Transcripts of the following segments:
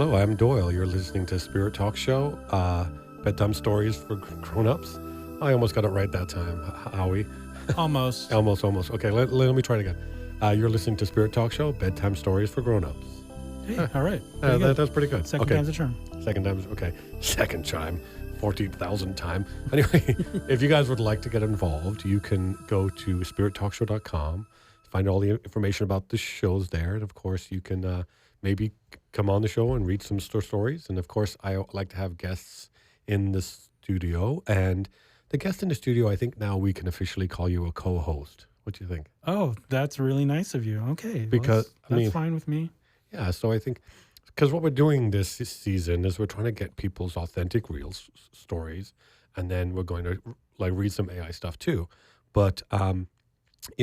Hello, I'm Doyle. You're listening to Spirit Talk Show, bedtime stories for grown-ups. I almost got it right that time, Howie. Almost. Almost. Okay, let me try it again. You're listening to Spirit Talk Show, bedtime stories for grown-ups. Hey, all right. That's pretty good. Second time's a charm. Second time's, okay. Second chime, 14,000 time. Anyway, if you guys would like to get involved, you can go to spirittalkshow.com, find all the information about the shows there, and of course, you can maybe come on the show and read some stories. And of course, I like to have guests in the studio. And the guest in the studio, I think now we can officially call you a co-host. What do you think? Oh, that's really nice of you. Okay. Because that's fine with me. Yeah, so I think, because what we're doing this season is we're trying to get people's authentic real stories, and then we're going to read some AI stuff too. But, something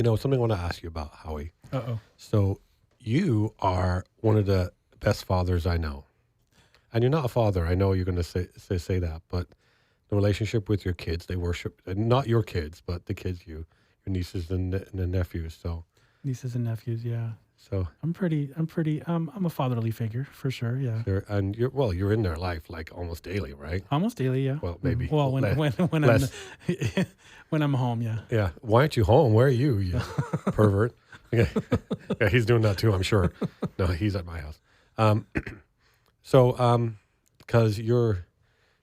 I want to ask you about, Howie. Uh-oh. So you are one of the best fathers I know. And you're not a father. I know you're going to say that, but the relationship with your kids, they worship, not your kids, but the kids, your nieces and the nephews. So Nieces and nephews, yeah. So I'm a fatherly figure for sure, yeah. Sure. And you're in their life like almost daily, right? Almost daily, yeah. Well, maybe. Well, when I'm when I'm home, yeah. Yeah. Why aren't you home? Where are you, you pervert? Okay. Yeah, he's doing that too, I'm sure. No, he's at my house. Because you're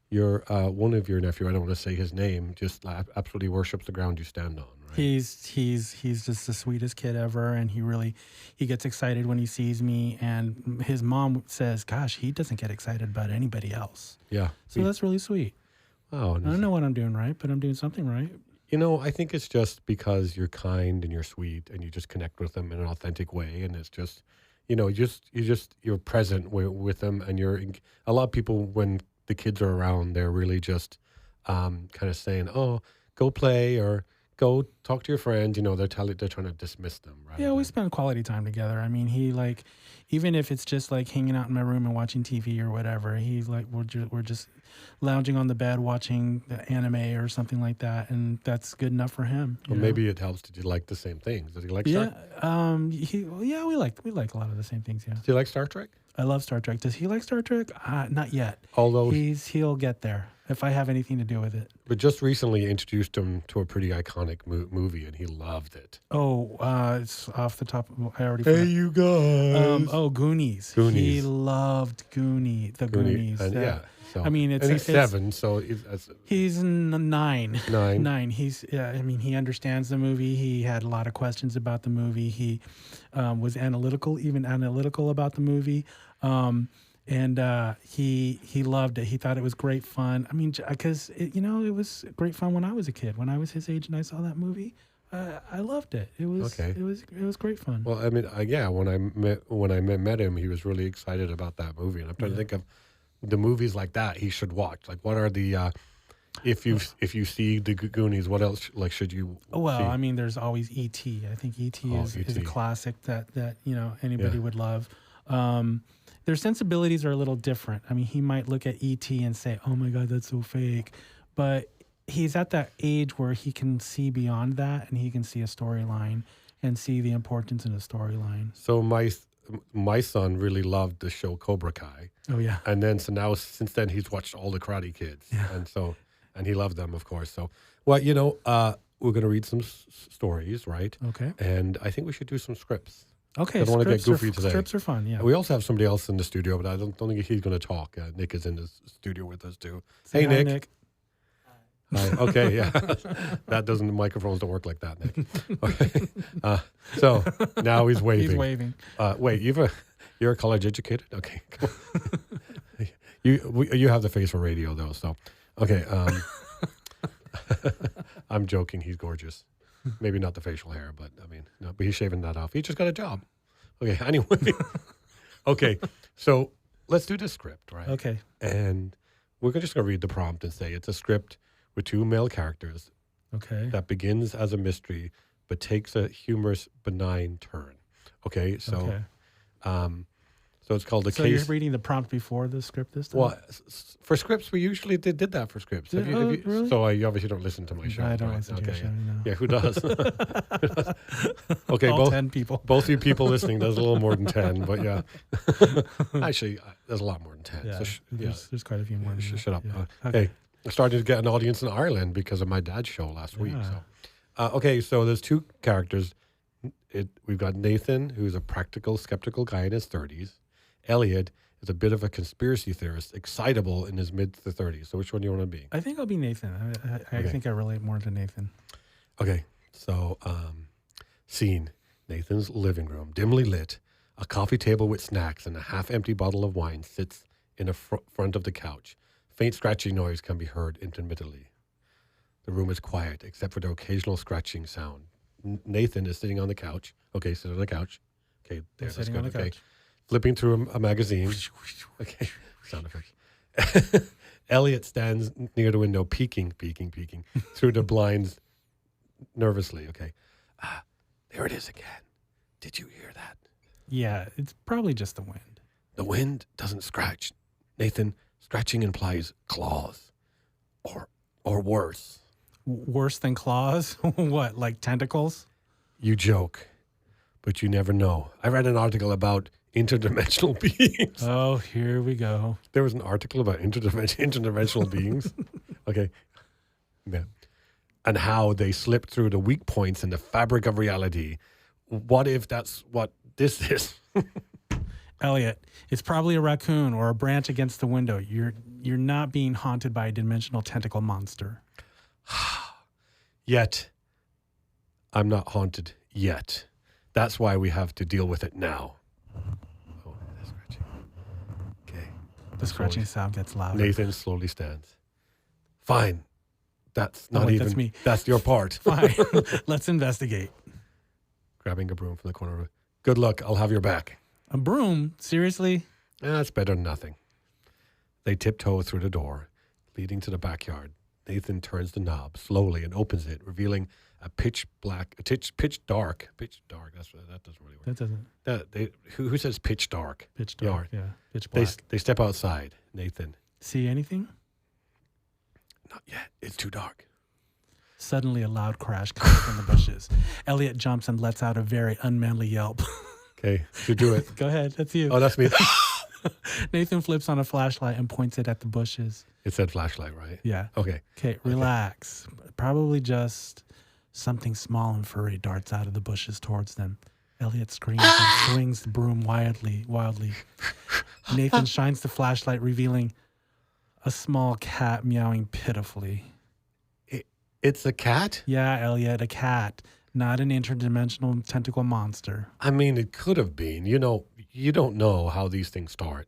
one of your nephew, I don't want to say his name, just absolutely worships the ground you stand on, right? He's just the sweetest kid ever, and he gets excited when he sees me, and his mom says, gosh, he doesn't get excited about anybody else. Yeah. So that's really sweet. Wow. I don't know what I'm doing right, but I'm doing something right. I think it's just because you're kind and you're sweet and you just connect with them in an authentic way, and it's just, you're present with them, and a lot of people, when the kids are around, they're really just kind of saying, oh, go play or go talk to your friends. They're trying to dismiss them, right? Yeah, we spend quality time together. I mean, he even if it's just like hanging out in my room and watching TV or whatever, he's like, we're just lounging on the bed watching the anime or something like that, and that's good enough for him. Well, maybe it helps. Did you like the same things? Did he like Star Trek? We like a lot of the same things. Yeah. Do you like Star Trek? I love Star Trek. Does he like Star Trek? Not yet. Although he'll get there if I have anything to do with it. But just recently introduced him to a pretty iconic movie, and he loved it. Oh, it's off the top. I already. Hey, you guys. Goonies. Goonies. He loved Goonies. And yeah. So, I mean, he's 7, so he's 9. 9. He understands the movie. He had a lot of questions about the movie. He was analytical about the movie. And he loved it. He thought it was great fun. I mean, because it was great fun when I was a kid. When I was his age and I saw that movie, I loved it. It was okay. It was great fun. Well, I mean, when I met him, he was really excited about that movie, and I'm trying to think of the movies like that he should watch. Like, what are the if you see the Goonies, what else should you? Well, see? I mean, there's always E.T. I think E.T. is a classic that anybody would love. Their sensibilities are a little different. I mean, he might look at E.T. and say, "Oh my God, that's so fake," but he's at that age where he can see beyond that, and he can see a storyline and see the importance in a storyline. So my son really loved the show Cobra Kai. Oh yeah. And then since then he's watched all the Karate Kids. Yeah. And he loved them, of course. So, well, we're going to read some stories, right? Okay. And I think we should do some scripts. Okay. I don't want to get goofy today. Scripts are fun, yeah. We also have somebody else in the studio, but I don't think he's going to talk. Nick is in the studio with us too. Say hi, Nick. Hi. Okay, yeah. The microphones don't work like that, Nick. Okay. So now he's waving. He's waving. Wait, you're college educated? Okay. You have the face for radio though, so okay. I'm joking. He's gorgeous. Maybe not the facial hair, but I mean, no. But he's shaving that off. He just got a job. Okay. Anyway. Okay. So let's do the script, right? Okay. And we're just going to read the prompt and say it's a script with 2 male characters. Okay. That begins as a mystery, but takes a humorous, benign turn. Okay. So, So it's called the So case. you're reading the prompt before the script this time? Well, for scripts, we usually did that for scripts. Have you, really? So you obviously don't listen to my show. I don't right? listen to your show, no. Yeah, who does? Okay, All 10 people. Both you people listening, there's a little more than 10, but yeah. Actually, there's a lot more than 10. Yeah, So there's quite a few more. shut up. Yeah. Okay. I started to get an audience in Ireland because of my dad's show last week. So, okay, so there's two characters. We've got Nathan, who's a practical, skeptical guy in his 30s. Elliot is a bit of a conspiracy theorist, excitable in his mid to 30s. So which one do you want to be? I think I'll be Nathan. I think I relate more to Nathan. Okay, so scene. Nathan's living room, dimly lit. A coffee table with snacks and a half-empty bottle of wine sits in the front of the couch. Faint scratching noise can be heard intermittently. The room is quiet, except for the occasional scratching sound. Nathan is sitting on the couch. Okay, sit on the couch. Okay, there, that's sitting good. on the couch. Flipping through a magazine. Okay, sound effects. Elliot stands near the window, peeking through the blinds nervously. Okay, there it is again. Did you hear that? Yeah, it's probably just the wind. The wind doesn't scratch. Nathan, scratching implies claws. Or worse. Worse than claws? What, like tentacles? You joke, but you never know. I read an article about interdimensional beings. Oh, here we go. There was an article about interdimensional beings. Okay. Yeah. And how they slip through the weak points in the fabric of reality. What if that's what this is? Elliot, it's probably a raccoon or a branch against the window. You're not being haunted by a dimensional tentacle monster. Yet, I'm not haunted yet. That's why we have to deal with it now. Oh, that's scratching. Okay. The scratching sound gets louder. Nathan slowly stands. Fine. That's not wait, even. that's me. That's your part. Fine. Let's investigate. Grabbing a broom from the corner. Good luck. I'll have your back. A broom? Seriously? That's better than nothing. They tiptoe through the door, leading to the backyard. Nathan turns the knob slowly and opens it, revealing a pitch dark. That doesn't really work. That doesn't. Who says pitch dark? Pitch dark. Yeah. Pitch black. They step outside. Nathan. See anything? Not yet. It's too dark. Suddenly, a loud crash comes from the bushes. Elliot jumps and lets out a very unmanly yelp. Okay, you do it. Go ahead. That's you. Oh, that's me. Nathan flips on a flashlight and points it at the bushes. It said flashlight, right? Yeah. Okay. Okay, relax. Probably just something small and furry darts out of the bushes towards them. Elliot screams and swings the broom wildly. Nathan shines the flashlight, revealing a small cat meowing pitifully. It's a cat? Yeah, Elliot, a cat. Not an interdimensional tentacle monster. I mean, it could have been. You know, you don't know how these things start.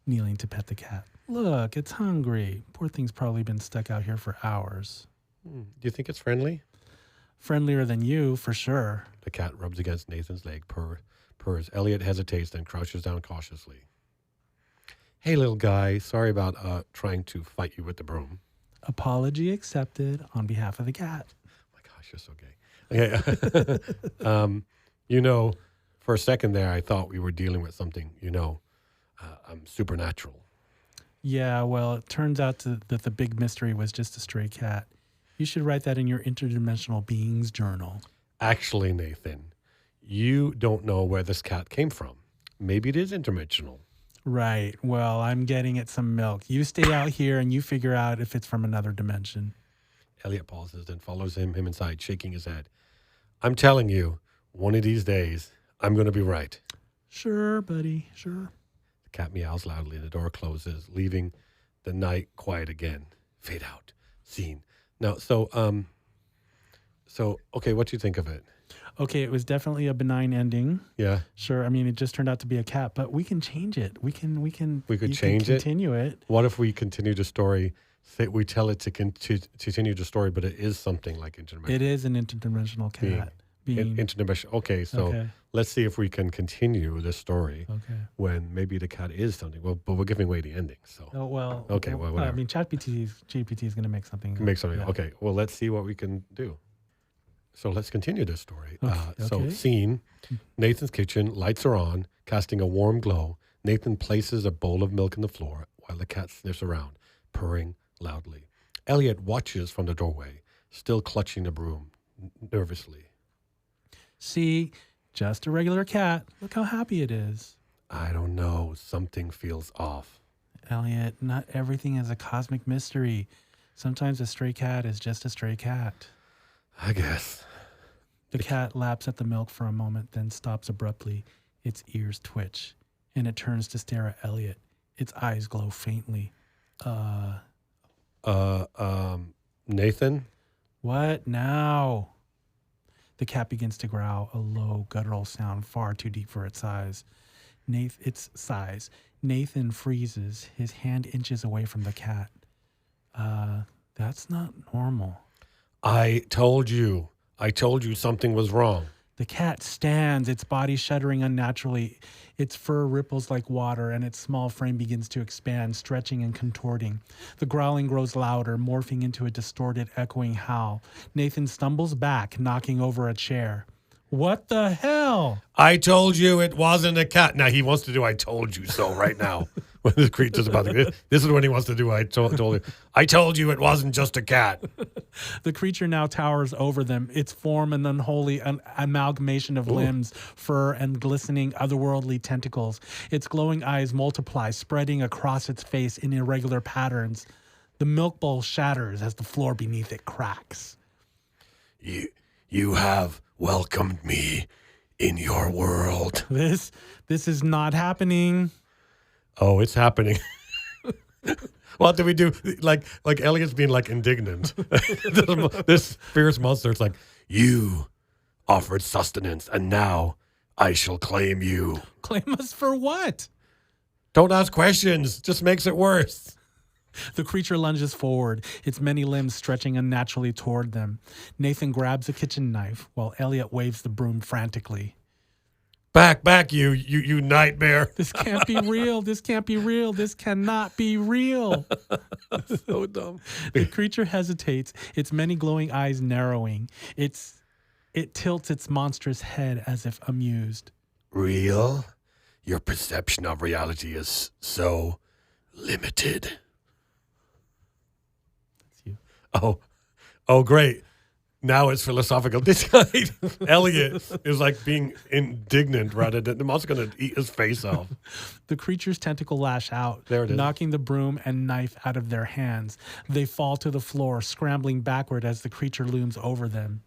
Kneeling to pet the cat. Look, it's hungry. Poor thing's probably been stuck out here for hours. Do you think it's friendly? Friendlier than you, for sure. The cat rubs against Nathan's leg, purrs. Elliot hesitates, then crouches down cautiously. Hey, little guy. Sorry about trying to fight you with the broom. Apology accepted on behalf of the cat. Oh my gosh, you're so gay. Okay. You know, for a second there, I thought we were dealing with something, supernatural. Yeah, well, it turns out that the big mystery was just a stray cat. You should write that in your interdimensional beings journal. Actually, Nathan, you don't know where this cat came from. Maybe it is interdimensional. Right. Well, I'm getting it some milk. You stay out here and you figure out if it's from another dimension. Elliot pauses, then follows him inside, shaking his head. I'm telling you, one of these days, I'm going to be right. Sure, buddy, sure. The cat meows loudly and the door closes, leaving the night quiet again. Fade out. Scene. Now, okay, what do you think of it? Okay, it was definitely a benign ending. Yeah. Sure. I mean, it just turned out to be a cat, but we can change it. We can continue it. What if we continue the story? We tell it to continue the story, but it is something like interdimensional. It is an interdimensional cat. Interdimensional. Okay, so let's see if we can continue this story when maybe the cat is something. Well, but we're giving away the ending. So. Oh, well. Okay, well, whatever. I mean, GPT is going to make something. Yeah. Okay, well, let's see what we can do. So let's continue this story. Okay. So scene, Nathan's kitchen, lights are on, casting a warm glow. Nathan places a bowl of milk on the floor while the cat sniffs around, purring loudly. Elliot watches from the doorway, still clutching the broom nervously. See, just a regular cat. Look how happy it is. I don't know. Something feels off. Elliot, not everything is a cosmic mystery. Sometimes a stray cat is just a stray cat. I guess. The cat laps at the milk for a moment, then stops abruptly. Its ears twitch, and it turns to stare at Elliot. Its eyes glow faintly. Nathan? What now? The cat begins to growl, a low, guttural sound far too deep for its size. Nathan freezes. His hand inches away from the cat. That's not normal. I told you something was wrong. The cat stands, its body shuddering unnaturally. Its fur ripples like water, and its small frame begins to expand, stretching and contorting. The growling grows louder, morphing into a distorted, echoing howl. Nathan stumbles back, knocking over a chair. What the hell? I told you it wasn't a cat. Now he wants to do I told you so right now. When the creature's about to, this is when he wants to do I told you. I told you it wasn't just a cat. The creature now towers over them, its form an unholy amalgamation of limbs, fur, and glistening otherworldly tentacles. Its glowing eyes multiply, spreading across its face in irregular patterns. The milk bowl shatters as the floor beneath it cracks. You have welcomed me in your world. This is not happening. Oh, it's happening. What do we do? Like Elliot's being like indignant. This fierce monster, it's like, you offered sustenance and now I shall claim you. Claim us for what? Don't ask questions. Just makes it worse. The creature lunges forward, its many limbs stretching unnaturally toward them. Nathan grabs a kitchen knife while Elliot waves the broom frantically. Back, you nightmare. This can't be real. This can't be real. This cannot be real. So dumb. The creature hesitates, its many glowing eyes narrowing. It tilts its monstrous head as if amused. Real? Your perception of reality is so limited. That's you. Oh, great. Now it's philosophical. This guy, Elliot, is like being indignant rather than I'm also going to eat his face off. The creature's tentacle lash out, There it is. knocking the broom and knife out of their hands. They fall to the floor, scrambling backward as the creature looms over them.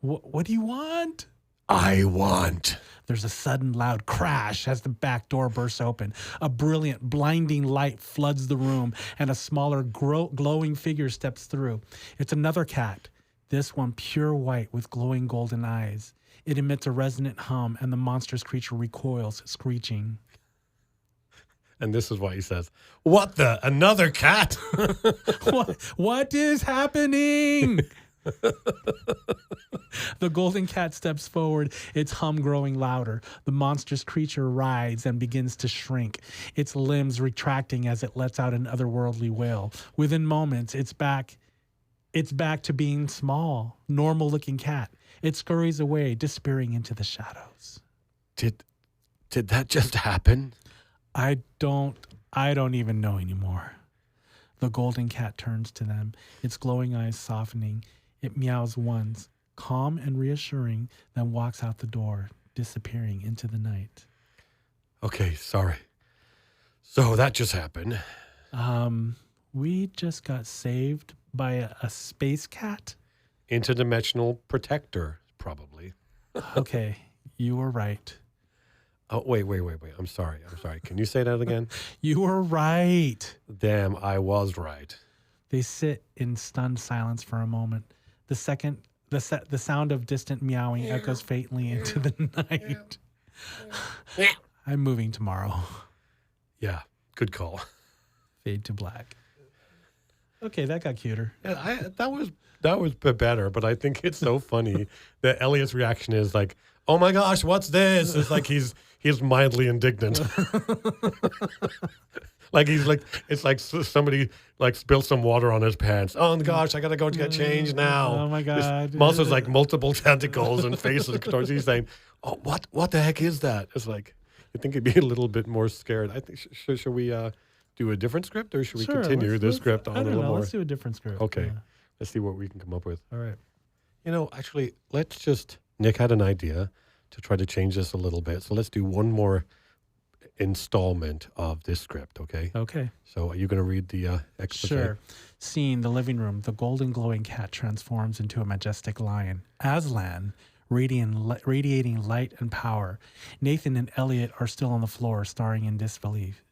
What do you want? I want. There's a sudden loud crash as the back door bursts open. A brilliant, blinding light floods the room, and a smaller, glowing figure steps through. It's another cat. This one pure white with glowing golden eyes. It emits a resonant hum, and the monstrous creature recoils, screeching. And this is what he says. What the? Another cat? What is happening? The golden cat steps forward, its hum growing louder. The monstrous creature writhes and begins to shrink, its limbs retracting as it lets out an otherworldly wail. Within moments, it's back to being small, normal-looking cat. It scurries away, disappearing into the shadows. Did that just happen? I don't even know anymore. The golden cat turns to them, its glowing eyes softening. It meows once, calm and reassuring, then walks out the door, disappearing into the night. Okay, sorry. So that just happened. We just got saved by a space cat. Interdimensional protector, probably. Okay, you were right. Oh, wait. I'm sorry. Can you say that again? You were right. Damn, I was right. They sit in stunned silence for a moment. The sound of distant meowing echoes faintly into the night. I'm moving tomorrow. Yeah, good call. Fade to black. Okay, that got cuter. Yeah, that was better, but I think it's so funny that Elliot's reaction is like, "Oh my gosh, what's this?" It's like he's mildly indignant. Like it's like somebody like spilled some water on his pants. Oh gosh, I gotta go to get changed now. Oh my god! This monster's like multiple tentacles and faces towards. He's saying, "Oh, what the heck is that?" It's like You think he'd be a little bit more scared? I think. Should we do a different script, or should we continue the script on a little more? Let's do a different script. Okay, let's see what we can come up with. All right. Actually, let's just. Nick had an idea to try to change this a little bit, so let's do one more installment of this script. Okay. Okay. So, are you going to read the expose? Sure. Scene: the living room. The golden glowing cat transforms into a majestic lion. Aslan, radiating light and power. Nathan and Elliot are still on the floor, staring in disbelief.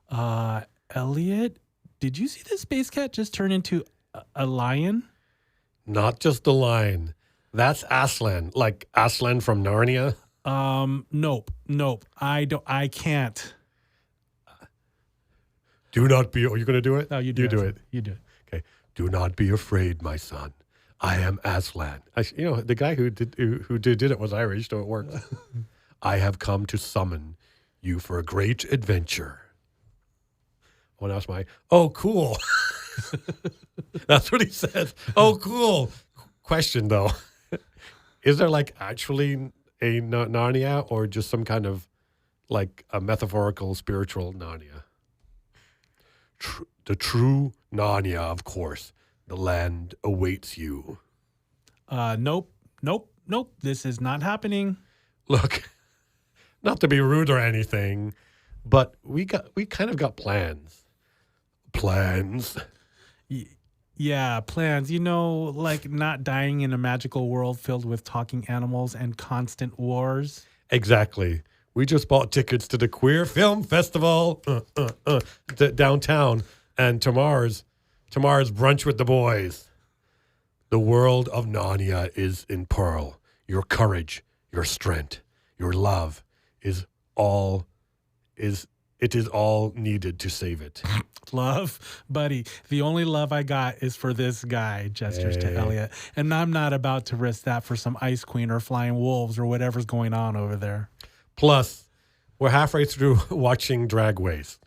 Elliot, did you see the space cat just turn into a lion? Not just a lion. That's Aslan, like Aslan from Narnia. Nope. I can't. Do not be. Are you going to do it? No, you do it. You do it. Okay. Do not be afraid, my son. I am Aslan. The guy who did it was Irish, so it works. I have come to summon you for a great adventure. When I was oh, cool. That's what he says. Oh, cool. Question, though. Is there actually a Narnia, or just some kind of a metaphorical spiritual Narnia? The true Narnia, of course. The land awaits you. Nope. This is not happening. Look, not to be rude or anything, but we kind of got plans. Plans. Yeah, plans. Not dying in a magical world filled with talking animals and constant wars. Exactly. We just bought tickets to the Queer Film Festival downtown, and tomorrow's brunch with the boys. The world of Narnia is in peril. Your courage, your strength, your love is all needed to save it. Love, buddy. The only love I got is for this guy, gestures to Elliot. And I'm not about to risk that for some ice queen or flying wolves or whatever's going on over there. Plus, we're halfway through watching Drag Race.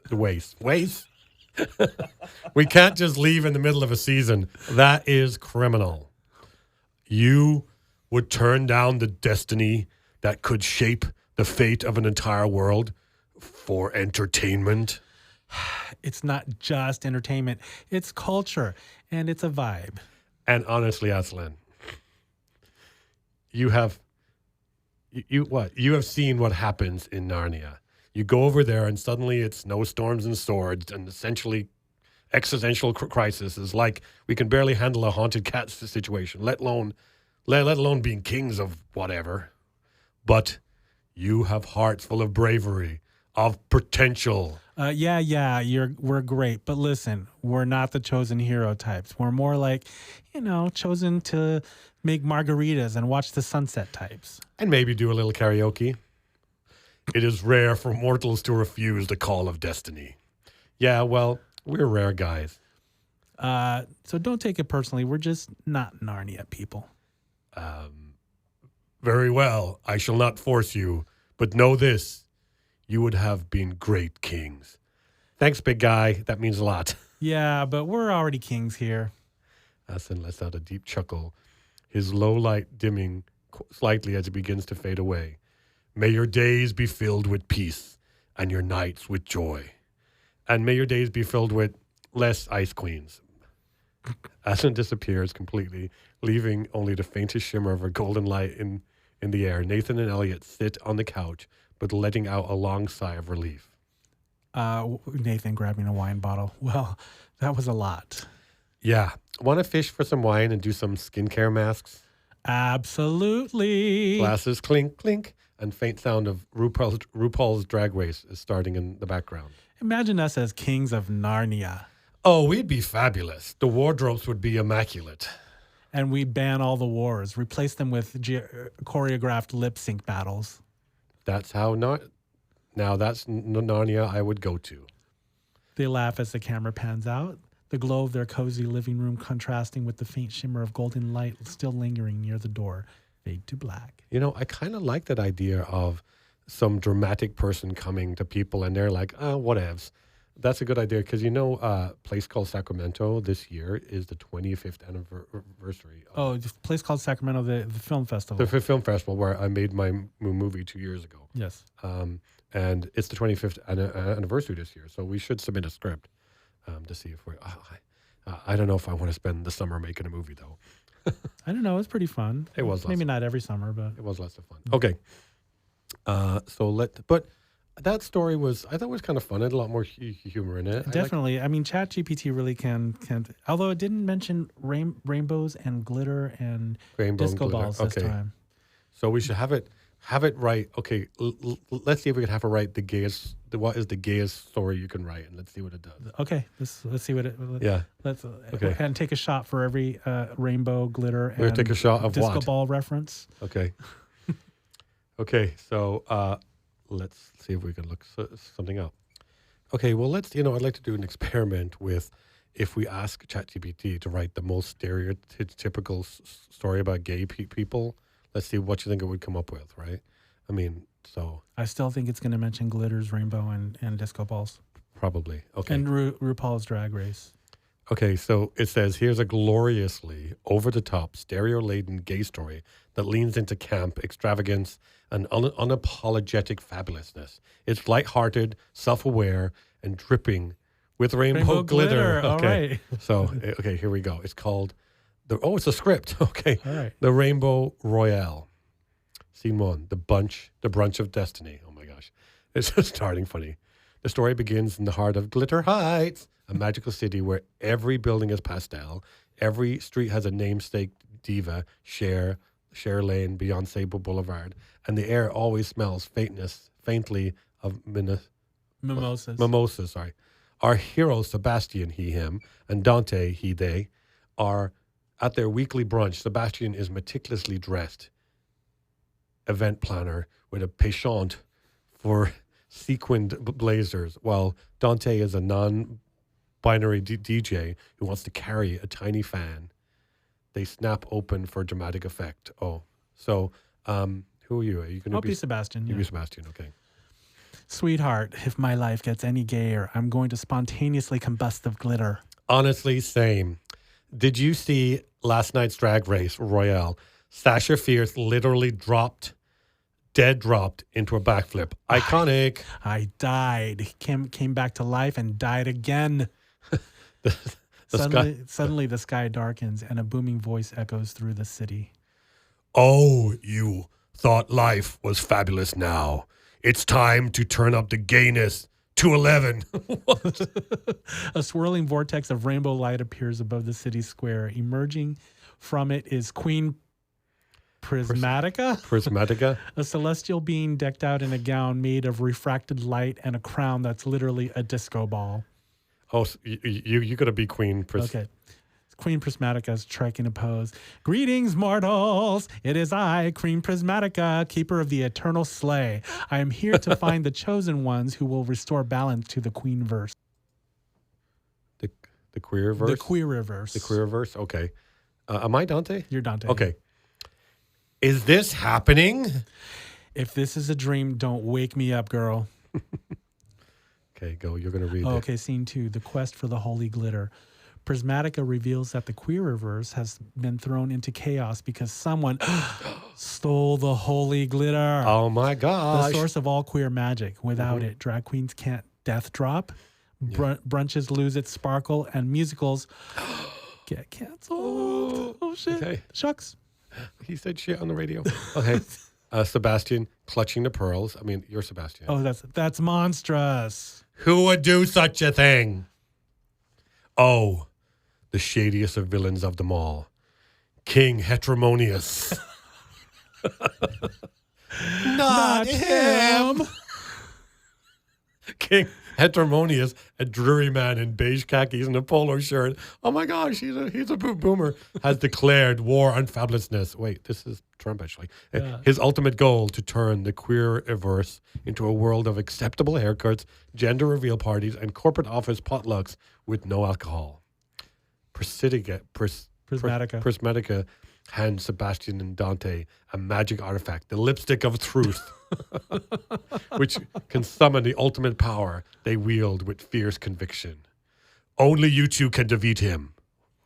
We can't just leave in the middle of a season. That is criminal. You would turn down the destiny that could shape the fate of an entire world for entertainment. It's not just entertainment. It's culture, and it's a vibe. And honestly, Aslan, you have seen what happens in Narnia. You go over there, and suddenly it's snowstorms and swords, and essentially existential crisis is like we can barely handle a haunted cat situation, let alone being kings of whatever. But you have hearts full of bravery, of potential. We're great. But listen, we're not the chosen hero types. We're more like, chosen to make margaritas and watch the sunset types. And maybe do a little karaoke. It is rare for mortals to refuse the call of destiny. Yeah, well, we're rare guys. So don't take it personally. We're just not Narnia people. Very well. I shall not force you. But know this. You would have been great kings. Thanks, big guy. That means a lot. Yeah, but we're already kings here. Aslan lets out a deep chuckle, his low light dimming slightly as it begins to fade away. May your days be filled with peace and your nights with joy. And may your days be filled with less ice queens. Aslan disappears completely, leaving only the faintest shimmer of a golden light in the air. Nathan and Elliot sit on the couch, but letting out a long sigh of relief. Nathan grabbing a wine bottle. Well, that was a lot. Yeah. Want to fish for some wine and do some skincare masks? Absolutely. Glasses clink, clink, and faint sound of RuPaul's Drag Race is starting in the background. Imagine us as kings of Narnia. Oh, we'd be fabulous. The wardrobes would be immaculate. And we'd ban all the wars, replace them with choreographed lip sync battles. That's how Now that's Narnia I would go to. They laugh as the camera pans out, the glow of their cozy living room contrasting with the faint shimmer of golden light still lingering near the door. Fade to black. I kind of like that idea of some dramatic person coming to people and they're like, whatevs. That's a good idea because a place called Sacramento this year is the 25th anniversary of Oh, the place called Sacramento, the film festival. the film festival where I made my movie 2 years ago. Yes. And it's the 25th anniversary this year, so we should submit a script to see if we're. I don't know if I want to spend the summer making a movie though. I don't know. It was pretty fun. It was maybe not every summer, but It was lots of fun. Okay, but that story I thought was kind of fun. It had a lot more humor in it. definitely. I mean, ChatGPT really can. Although it didn't mention rainbows and glitter and Rainbow and disco glitter. balls this Okay. time. So we should have it right. Okay, let's see if we can have it right. What is the gayest story you can write, and let's see what it does. Okay, let's see what it. Yeah. Let's Okay. and take a shot for every rainbow, glitter, We're and gonna take a shot of disco what? ball reference. Okay. Okay. So let's see if we can look something up. Okay. Well, I'd like to do an experiment with if we ask ChatGPT to write the most stereotypical story about gay people. Let's see what you think it would come up with. Right. I mean, so I still think it's going to mention glitters, rainbow, and disco balls, probably. Okay. and RuPaul's Drag Race. Okay, so it says, here's a gloriously over-the-top, stereo-laden gay story that leans into camp, extravagance, and unapologetic fabulousness. It's lighthearted, self-aware, and dripping with rainbow glitter. All Okay, right. so, okay, here we go. It's called, it's a script. Okay. All right. The Rainbow Royale. Scene 1, the brunch of destiny. Oh my gosh. It's just starting funny. The story begins in the heart of Glitter Heights, a magical city where every building is pastel, every street has a namesake diva, Cher Lane, Beyonce Boulevard, and the air always smells faintly of mimosas. Sorry. Our heroes, Sebastian, he, him, and Dante, he, they, are at their weekly brunch. Sebastian is meticulously dressed, event planner with a penchant for sequined blazers, while Dante is a non-binary DJ who wants to carry a tiny fan. They snap open for dramatic effect. Oh, so who are you? Are you going to be Sebastian. You Yeah. be Sebastian, okay. Sweetheart, if my life gets any gayer, I'm going to spontaneously combust of glitter. Honestly, same. Did you see last night's Drag Race Royale? Sasha Fierce literally dropped into a backflip. Iconic. I died. He came back to life and died again. Suddenly the sky darkens and a booming voice echoes through the city. Oh, you thought life was fabulous now. It's time to turn up the gayness to 11. A swirling vortex of rainbow light appears above the city square. Emerging from it is Queen Prismatica, a celestial being decked out in a gown made of refracted light and a crown that's literally a disco ball. Oh, so you got to be Queen Okay. Queen Prismatica is striking a pose. Greetings, mortals. It is I, Queen Prismatica, keeper of the eternal sleigh. I am here to find the chosen ones who will restore balance to the queen verse. The queer verse? The queer verse. The queer verse? Okay. Am I Dante? You're Dante. Okay. Is this happening? If this is a dream, don't wake me up, girl. Okay, go. You're going to read it. Okay, scene 2, the quest for the holy glitter. Prismatica reveals that the queer-verse has been thrown into chaos because someone stole the holy glitter. Oh my gosh. The source of all queer magic. Without it, drag queens can't death drop, brunches lose its sparkle, and musicals get canceled. Oh shit. Okay. Shucks. He said shit on the radio. Okay. Sebastian clutching the pearls. I mean, you're Sebastian. Oh, that's monstrous. Who would do such a thing? Oh, the shadiest of villains of them all. King Heteromonious. Not him. King Heteromonious, a dreary man in beige khakis and a polo shirt. Oh my gosh, he's a boomer. Has declared war on fabulousness. Wait, this is Trump actually. Yeah. His ultimate goal to turn the queer-verse into a world of acceptable haircuts, gender reveal parties, and corporate office potlucks with no alcohol. Prismatica hands Sebastian and Dante a magic artifact, the lipstick of truth. which can summon the ultimate power they wield with fierce conviction. Only you two can defeat him.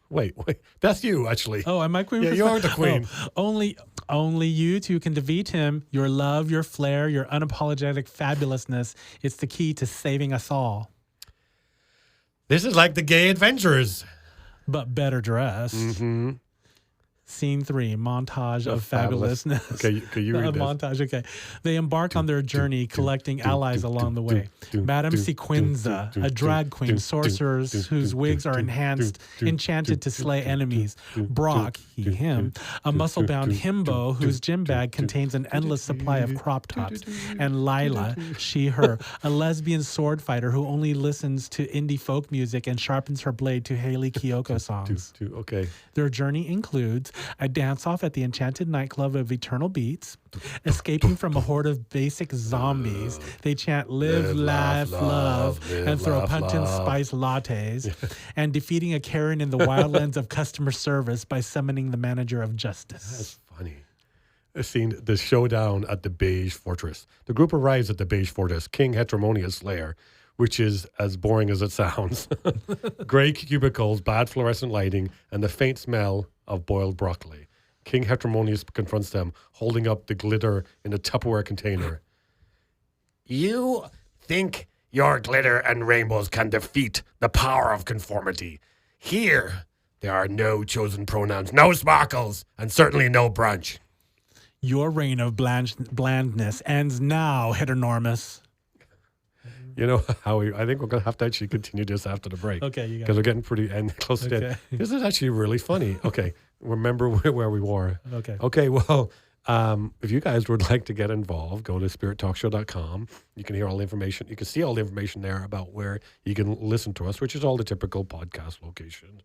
Wait, that's you, actually. Oh, am I queen? Yeah, you're the queen. Oh, only you two can defeat him. Your love, your flair, your unapologetic fabulousness. It's the key to saving us all. This is like the Gay Adventurers. But better dressed. Mm-hmm. Scene 3, montage of fabulousness. Okay, you read this. Montage, okay. They embark on their journey, collecting allies along the way. Madame Sequenza, a drag queen, sorcerers whose wigs are enhanced, enchanted to slay enemies. Brock, him, a muscle-bound himbo whose gym bag contains an endless supply of crop tops. And Lila, her, a lesbian sword fighter who only listens to indie folk music and sharpens her blade to Hayley Kiyoko songs. Okay. Their journey includes a dance-off at the enchanted nightclub of Eternal Beats, escaping from a horde of basic zombies. They chant live, laugh, love, and throw pumpkin spice lattes, and defeating a Karen in the wildlands of customer service by summoning the manager of justice. That's funny. I've seen the showdown at the Beige Fortress. The group arrives at the Beige Fortress, King Heteromonious' lair, which is as boring as it sounds. Gray cubicles, bad fluorescent lighting, and the faint smell of boiled broccoli. King Heteromonious confronts them, holding up the glitter in a Tupperware container. You think your glitter and rainbows can defeat the power of conformity. Here, there are no chosen pronouns, no sparkles, and certainly no brunch. Your reign of blandness ends now, heteronormous. You know, Howie, I think we're going to have to actually continue this after the break. Okay, you got it. Because we're getting pretty close to the end. This is actually really funny. Okay, remember where we were. Okay, well, if you guys would like to get involved, go to spirittalkshow.com. You can hear all the information. You can see all the information there about where you can listen to us, which is all the typical podcast locations.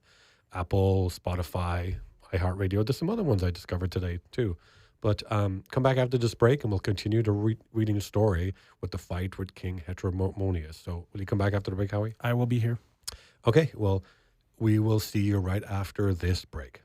Apple, Spotify, iHeartRadio. There's some other ones I discovered today, too. But come back after this break, and we'll continue to reading the story with the fight with King Heteromonious. So will you come back after the break, Howie? I will be here. Okay, well, we will see you right after this break.